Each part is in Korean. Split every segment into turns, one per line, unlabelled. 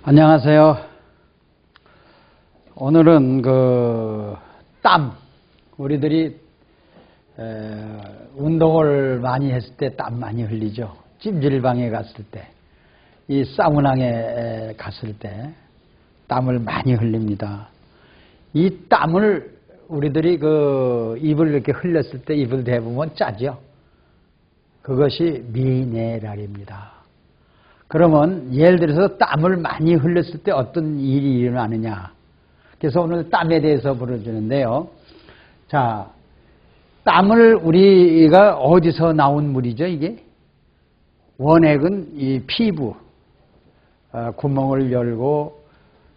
안녕하세요. 오늘은 땀, 우리들이 운동을 많이 했을 때 땀 많이 흘리죠. 찜질방에 갔을 때, 이 사우나에 갔을 때 땀을 많이 흘립니다. 이 땀을 우리들이 입을 이렇게 흘렸을 때 입을 대보면 짜죠. 그것이 미네랄입니다. 그러면 예를 들어서 땀을 많이 흘렸을 때 어떤 일이 일어나느냐. 그래서 오늘 땀에 대해서 보여주는데요. 자, 땀을 우리가 어디서 나온 물이죠, 이게? 원액은 이 피부, 구멍을 열고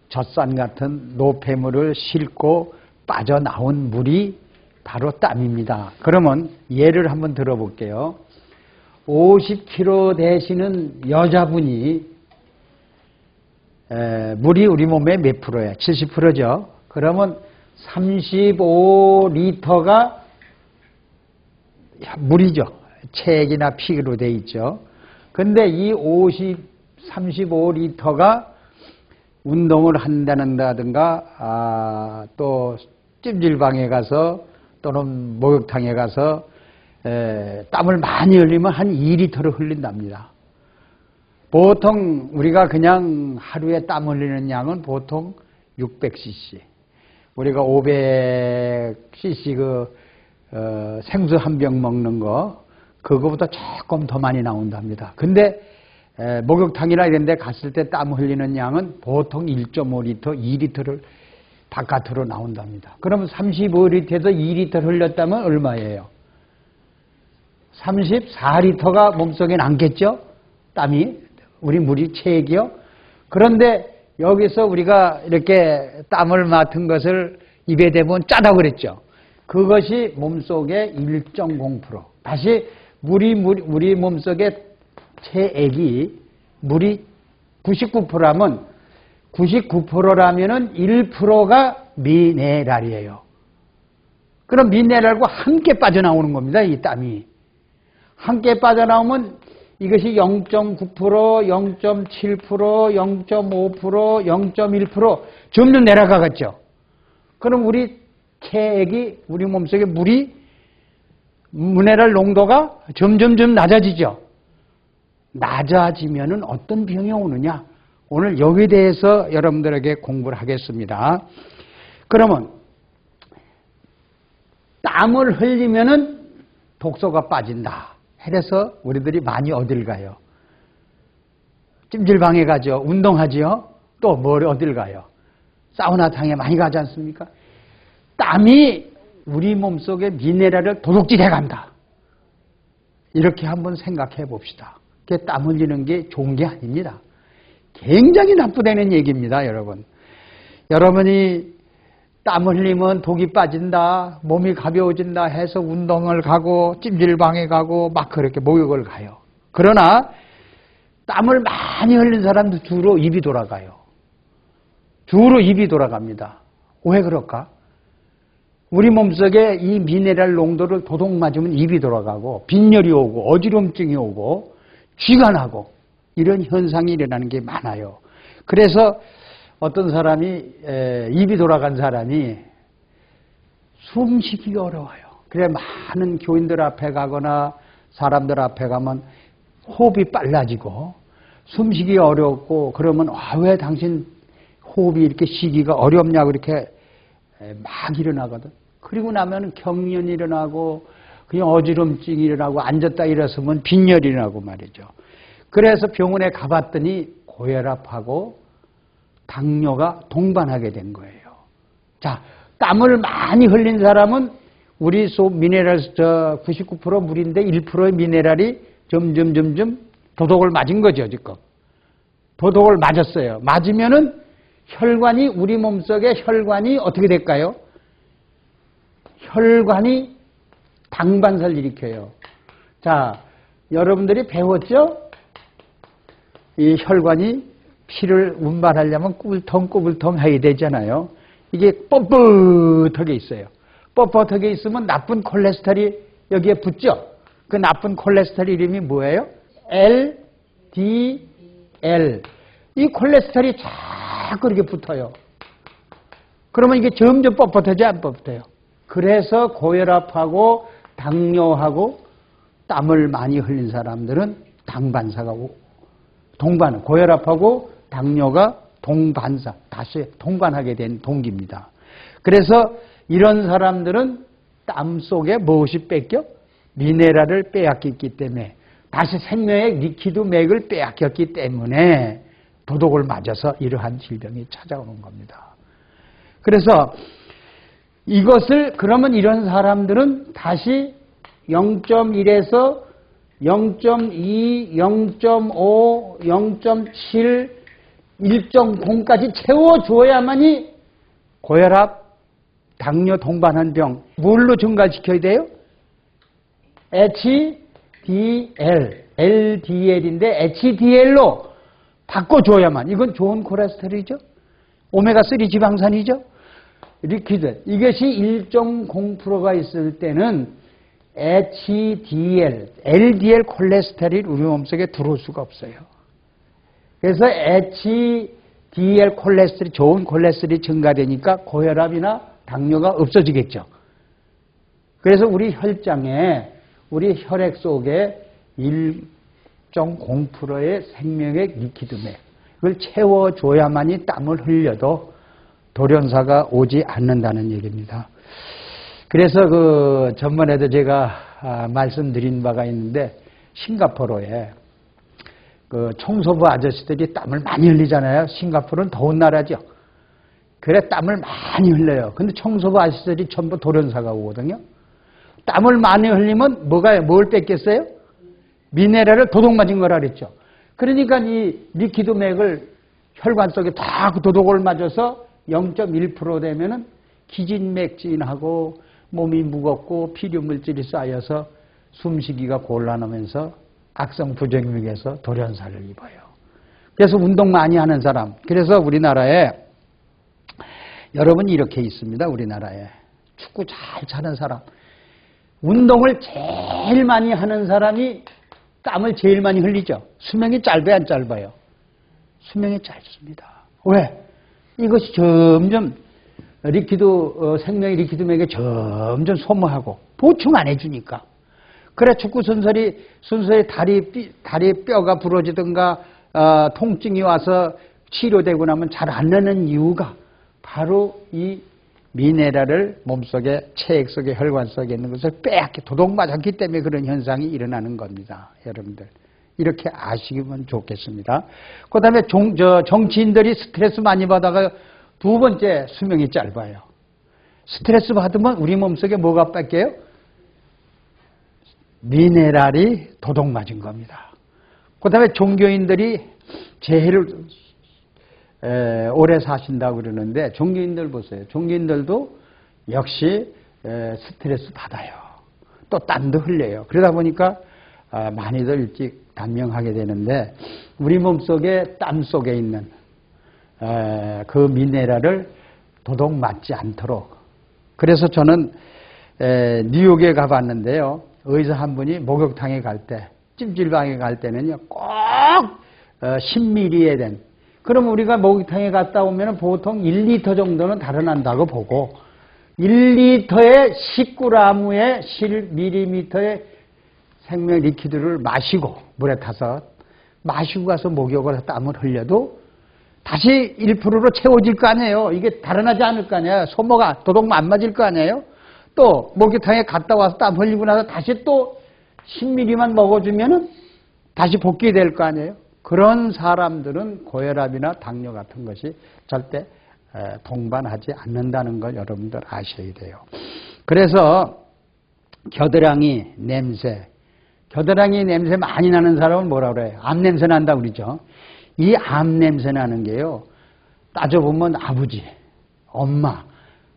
젖산 같은 노폐물을 싣고 빠져나온 물이 바로 땀입니다. 그러면 예를 한번 들어볼게요. 50kg 되시는 여자분이 물이 우리 몸에 몇 프로야? 70%죠. 그러면 35리터가 물이죠. 체액이나 피로 돼 있죠. 근데 이 35리터가 운동을 한다든가 또 찜질방에 가서 또는 목욕탕에 가서 땀을 많이 흘리면 한 2리터를 흘린답니다. 보통 우리가 그냥 하루에 땀 흘리는 양은 보통 600cc. 우리가 500cc 생수 한 병 먹는 거, 그거보다 조금 더 많이 나온답니다. 근데 목욕탕이나 이런 데 갔을 때 땀 흘리는 양은 보통 1.5리터, 2리터를 바깥으로 나온답니다. 그러면 35리터에서 2리터 흘렸다면 얼마예요? 34리터가 몸속에 남겠죠? 땀이, 우리 물이 체액이요. 그런데 여기서 우리가 이렇게 땀을 맡은 것을 입에 대면 짜다고 그랬죠. 그것이 몸속에 1.0%. 다시 우리 몸속에 체액이 물이 99%라면 99%라면은 1%가 미네랄이에요. 그럼 미네랄과 함께 빠져나오는 겁니다, 이 땀이. 함께 빠져나오면 이것이 0.9%, 0.7%, 0.5%, 0.1% 점점 내려가겠죠. 그럼 우리 체액이, 우리 몸속에 물이, 미네랄 농도가 점점점 낮아지죠. 낮아지면은 어떤 병이 오느냐? 오늘 여기에 대해서 여러분들에게 공부를 하겠습니다. 그러면 땀을 흘리면은 독소가 빠진다. 해서 우리들이 많이 어딜 가요? 찜질방에 가죠. 운동하죠. 또 어딜 가요? 사우나탕에 많이 가지 않습니까? 땀이 우리 몸속에 미네랄을 도둑질해 간다. 이렇게 한번 생각해 봅시다. 땀 흘리는 게 좋은 게 아닙니다. 굉장히 나쁘다는 얘기입니다, 여러분. 여러분이 땀 흘리면 독이 빠진다, 몸이 가벼워진다 해서 운동을 가고 찜질방에 가고 막 그렇게 목욕을 가요. 그러나 땀을 많이 흘린 사람도 주로 입이 돌아가요. 주로 입이 돌아갑니다. 왜 그럴까? 우리 몸속에 이 미네랄 농도를 도둑 맞으면 입이 돌아가고 빈혈이 오고 어지럼증이 오고 쥐가 나고 이런 현상이 일어나는 게 많아요. 그래서 어떤 사람이 입이 돌아간 사람이 숨쉬기가 어려워요. 그래 많은 교인들 앞에 가거나 사람들 앞에 가면 호흡이 빨라지고 숨쉬기가 어렵고 그러면 왜 당신 호흡이 이렇게 쉬기가 어렵냐고 이렇게 막 일어나거든. 그리고 나면 경련이 일어나고 그냥 어지럼증이 일어나고 앉았다 일어서면 빈혈이 일어나고 말이죠. 그래서 병원에 가봤더니 고혈압하고 당뇨가 동반하게 된 거예요. 자, 땀을 많이 흘린 사람은 우리 미네랄 99% 물인데 1%의 미네랄이 점점 도둑을 맞은 거죠, 지금. 도둑을 맞았어요. 맞으면은 혈관이, 우리 몸속에 혈관이 어떻게 될까요? 혈관이 당반사를 일으켜요. 자, 여러분들이 배웠죠? 이 혈관이 피를 운반하려면 꾸불텅 해야 되잖아요. 이게 뻣뻣하게 있어요. 뻣뻣하게 있으면 나쁜 콜레스테롤이 여기에 붙죠. 그 나쁜 콜레스테롤 이름이 뭐예요? LDL. 이 콜레스테롤이 자꾸 이렇게 붙어요. 그러면 이게 점점 뻣뻣해져 안 뻣뻣해요? 그래서 고혈압하고 당뇨하고 땀을 많이 흘린 사람들은 당반사가 동반, 고혈압하고 당뇨가 동반사, 다시 동반하게 된 동기입니다. 그래서 이런 사람들은 땀 속에 무엇이 뺏겨? 미네랄을 빼앗겼기 때문에 다시 생명의 리퀴드 맥을 빼앗겼기 때문에 도독을 맞아서 이러한 질병이 찾아오는 겁니다. 그래서 이것을 그러면 이런 사람들은 다시 0.1에서 0.2, 0.5, 0.7, 1.0까지 채워줘야만이 고혈압, 당뇨 동반한 병 뭘로 증가시켜야 돼요? HDL, LDL인데 HDL로 바꿔줘야만. 이건 좋은 콜레스테롤이죠. 오메가3 지방산이죠. 리퀴드. 이것이 1.0%가 있을 때는 HDL, LDL 콜레스테롤이 우리 몸속에 들어올 수가 없어요. 그래서 HDL 콜레스테롤이 좋은 콜레스테롤이 증가되니까 고혈압이나 당뇨가 없어지겠죠. 그래서 우리 혈장에 우리 혈액 속에 1.0%의 생명의 리퀴드맥 그걸 채워줘야만이 땀을 흘려도 돌연사가 오지 않는다는 얘기입니다. 그래서 그 전번에도 제가 말씀드린 바가 있는데 싱가포르에 그 청소부 아저씨들이 땀을 많이 흘리잖아요. 싱가포르는 더운 나라죠. 그래 땀을 많이 흘려요. 근데 청소부 아저씨들이 전부 돌연사가 오거든요. 땀을 많이 흘리면 뭘 뺏겠어요? 미네랄을 도둑 맞은 거라 그랬죠. 그러니까 이 리퀴드 맥을 혈관 속에 다 도둑을 맞아서 0.1% 되면은 기진맥진하고 몸이 무겁고 필요물질이 쌓여서 숨쉬기가 곤란하면서 악성 부정맥에서 돌연사를 입어요. 그래서 운동 많이 하는 사람. 그래서 우리나라에 여러분 이렇게 있습니다. 우리나라에 축구 잘 차는 사람. 운동을 제일 많이 하는 사람이 땀을 제일 많이 흘리죠. 수명이 짧아요, 안 짧아요? 수명이 짧습니다. 왜? 이것이 점점 생명의 리퀴드맥에 점점 소모하고 보충 안 해주니까. 그래 축구 순서에 다리 뼈가 부러지든가 통증이 와서 치료되고 나면 잘 안 나는 이유가 바로 이 미네랄을 몸속에 체액 속에 혈관 속에 있는 것을 빼앗기 도둑 맞았기 때문에 그런 현상이 일어나는 겁니다. 여러분들 이렇게 아시면 좋겠습니다. 그 다음에 정치인들이 스트레스 많이 받아가 두 번째 수명이 짧아요. 스트레스 받으면 우리 몸속에 뭐가 뺏겨요? 미네랄이 도둑 맞은 겁니다. 그 다음에 종교인들이 제일 오래 사신다고 그러는데 종교인들 보세요. 종교인들도 역시 스트레스 받아요. 또 땀도 흘려요. 그러다 보니까 많이들 일찍 단명하게 되는데 우리 몸속에 땀 속에 있는 그 미네랄을 도둑 맞지 않도록 그래서 저는 뉴욕에 가봤는데요. 의사 한 분이 목욕탕에 갈 때 찜질방에 갈 때는요 꼭 10ml에 된 그럼 우리가 목욕탕에 갔다 오면 보통 1리터 정도는 달아난다고 보고 1리터에 10g의 10ml의 생명 리퀴드를 마시고 물에 타서 마시고 가서 목욕을 해서 땀을 흘려도 다시 1%로 채워질 거 아니에요. 이게 달아나지 않을 거 아니에요. 소모가 도둑 안 맞을 거 아니에요. 또 목욕탕에 갔다 와서 땀 흘리고 나서 다시 또 10ml만 먹어주면은 다시 복귀될 거 아니에요. 그런 사람들은 고혈압이나 당뇨 같은 것이 절대 동반하지 않는다는 걸 여러분들 아셔야 돼요. 그래서 겨드랑이 냄새 많이 나는 사람은 뭐라 그래요? 암 냄새 난다 그러죠. 이 암 냄새 나는 게요. 따져보면 아버지, 엄마,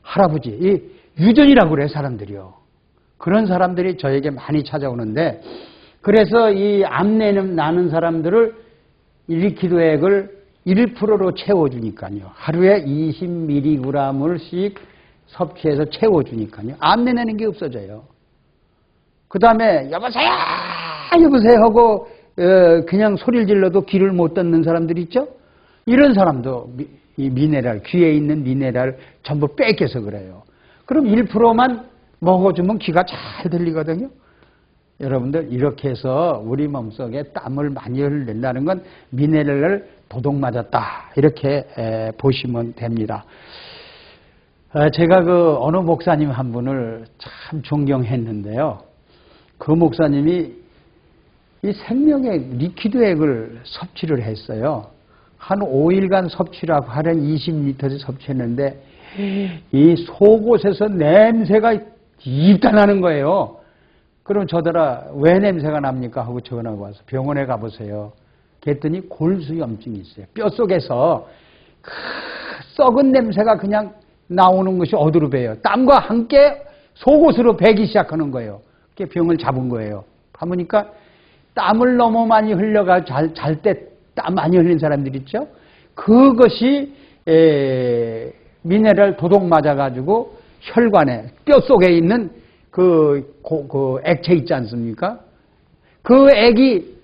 할아버지, 이 유전이라고 그래요, 사람들이요. 그런 사람들이 저에게 많이 찾아오는데 그래서 이 암 나는 사람들을 리퀴드액을 1%로 채워주니까요. 하루에 20mg씩 섭취해서 채워주니까요. 암내 내는 게 없어져요. 그 다음에 여보세요 하고 그냥 소리를 질러도 귀를 못 듣는 사람들 있죠? 이런 사람도 이 미네랄, 귀에 있는 미네랄 전부 뺏겨서 그래요. 그럼 1%만 먹어주면 귀가 잘 들리거든요. 여러분들 이렇게 해서 우리 몸속에 땀을 많이 흘린다는 건 미네랄을 도둑 맞았다 이렇게 보시면 됩니다. 제가 그 어느 목사님 한 분을 참 존경했는데요. 그 목사님이 이 생명의 리퀴드액을 섭취를 했어요. 한 5일간 섭취라고 하는 20리터를 섭취했는데 이 속옷에서 냄새가 입단하는 거예요. 그럼 저더라 왜 냄새가 납니까 하고 전화가 와서 병원에 가보세요. 그랬더니 골수염증이 있어요. 뼛속에서 썩은 냄새가 그냥 나오는 것이 어디로 배요. 땀과 함께 속옷으로 배기 시작하는 거예요. 그게 병을 잡은 거예요. 가보니까 땀을 너무 많이 흘려가 잘 때 땀 많이 흘린 사람들 있죠. 그것이 미네랄 도둑 맞아가지고 혈관에 뼛속에 있는 그 액체 있지 않습니까? 그 액이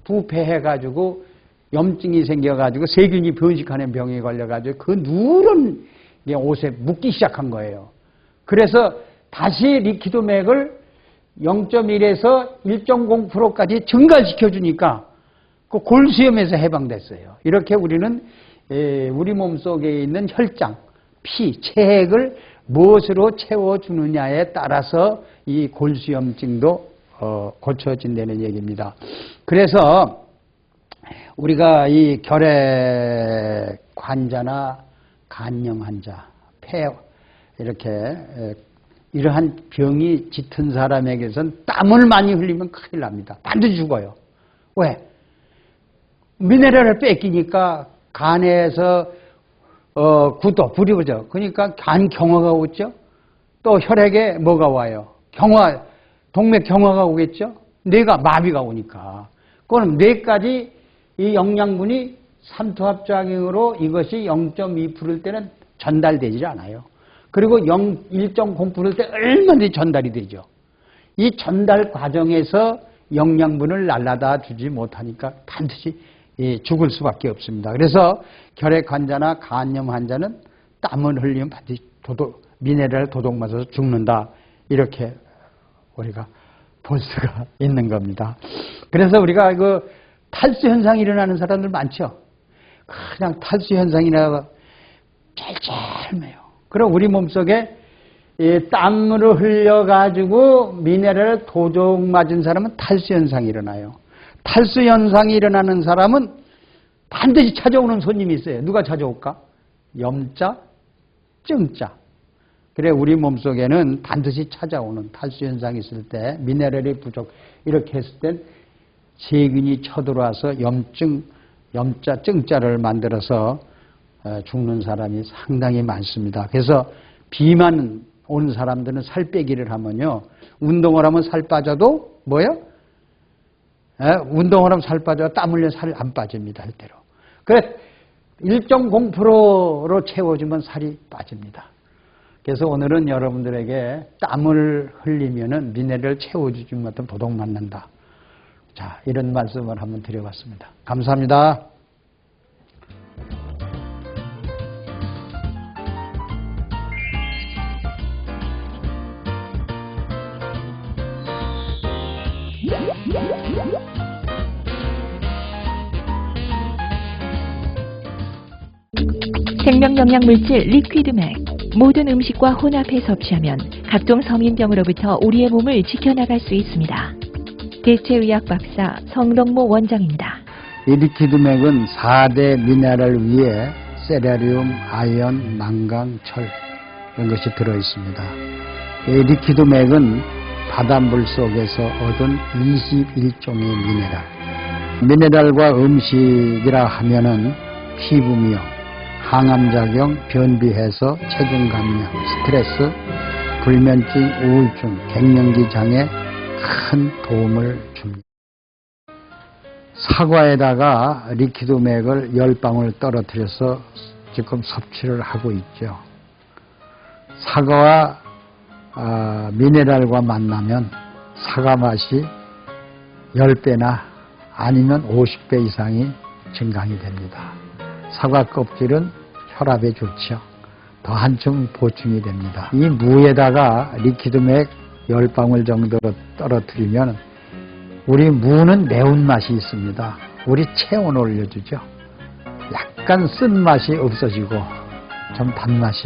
부패해가지고 염증이 생겨가지고 세균이 번식하는 병에 걸려가지고 그 누런 옷에 묻기 시작한 거예요. 그래서 다시 리퀴드맥을 0.1에서 1.0%까지 증가시켜주니까 그 골수염에서 해방됐어요. 이렇게 우리는 우리 몸속에 있는 혈장, 피, 체액을 무엇으로 채워주느냐에 따라서 이 골수염증도 고쳐진다는 얘기입니다. 그래서 우리가 이 결핵 환자나 간염 환자, 폐 이렇게 이러한 병이 짙은 사람에게선 땀을 많이 흘리면 큰일 납니다. 반드시 죽어요. 왜? 미네랄을 뺏기니까 간에서 불이 오죠. 그러니까 간 경화가 오죠. 또 혈액에 뭐가 와요? 동맥 경화가 오겠죠. 뇌가 마비가 오니까. 그럼 뇌까지 이 영양분이 삼투압작용으로 이것이 0.2%일 때는 전달되지 않아요. 그리고 1.0%일 때 얼마든지 전달이 되죠. 이 전달 과정에서 영양분을 날라다 주지 못하니까 반드시 죽을 수밖에 없습니다. 그래서 결핵 환자나 간염 환자는 땀을 흘리면 반드시 미네랄 도둑 맞아서 죽는다. 이렇게 우리가 볼 수가 있는 겁니다. 그래서 우리가 그 탈수 현상이 일어나는 사람들 많죠. 그냥 탈수 현상이나 짤짤매요. 그럼 우리 몸속에 땀으로 흘려가지고 미네랄을 도둑 맞은 사람은 탈수 현상이 일어나요. 탈수 현상이 일어나는 사람은 반드시 찾아오는 손님이 있어요. 누가 찾아올까? 염자, 증자. 그래 우리 몸속에는 반드시 찾아오는 탈수 현상이 있을 때 미네랄이 부족 이렇게 했을 땐 세균이 쳐들어와서 염자, 증자를 만들어서 죽는 사람이 상당히 많습니다. 그래서 비만 온 사람들은 살 빼기를 하면요. 운동을 하면 살 빠져도 뭐요? 운동을 하면 살 빠져 땀 흘려 살 안 빠집니다. 절대로. 그래 1.0%로 채워주면 살이 빠집니다. 그래서 오늘은 여러분들에게 땀을 흘리면은 미네랄을 채워주지 못하면 도둑 맞는다. 자, 이런 말씀을 한번 드려봤습니다. 감사합니다.
생명영양물질 리퀴드맥. 모든 음식과 혼합해 섭취하면 각종 성인병으로부터 우리의 몸을 지켜나갈 수 있습니다. 대체의학 박사 성동모 원장입니다.
이 리퀴드맥은 4대 미네랄 위에 세라리움, 아연, 망강, 철 이런 것이 들어있습니다. 이 리퀴드맥은 바닷물 속에서 얻은 21종의 미네랄. 미네랄과 음식이라 하면은 피부미용, 항암작용, 변비해소, 체중 감량, 스트레스, 불면증, 우울증, 갱년기 장애 큰 도움을 줍니다. 사과에다가 리퀴드맥을 10방울 떨어뜨려서 지금 섭취를 하고 있죠. 사과와 미네랄과 만나면 사과 맛이 10배나 아니면 50배 이상이 증강이 됩니다. 사과 껍질은 혈압에 좋죠. 더 한층 보충이 됩니다. 이 무에다가 리퀴드맥 10방울 정도 떨어뜨리면 우리 무는 매운맛이 있습니다. 우리 체온을 올려주죠. 약간 쓴맛이 없어지고 좀 단맛이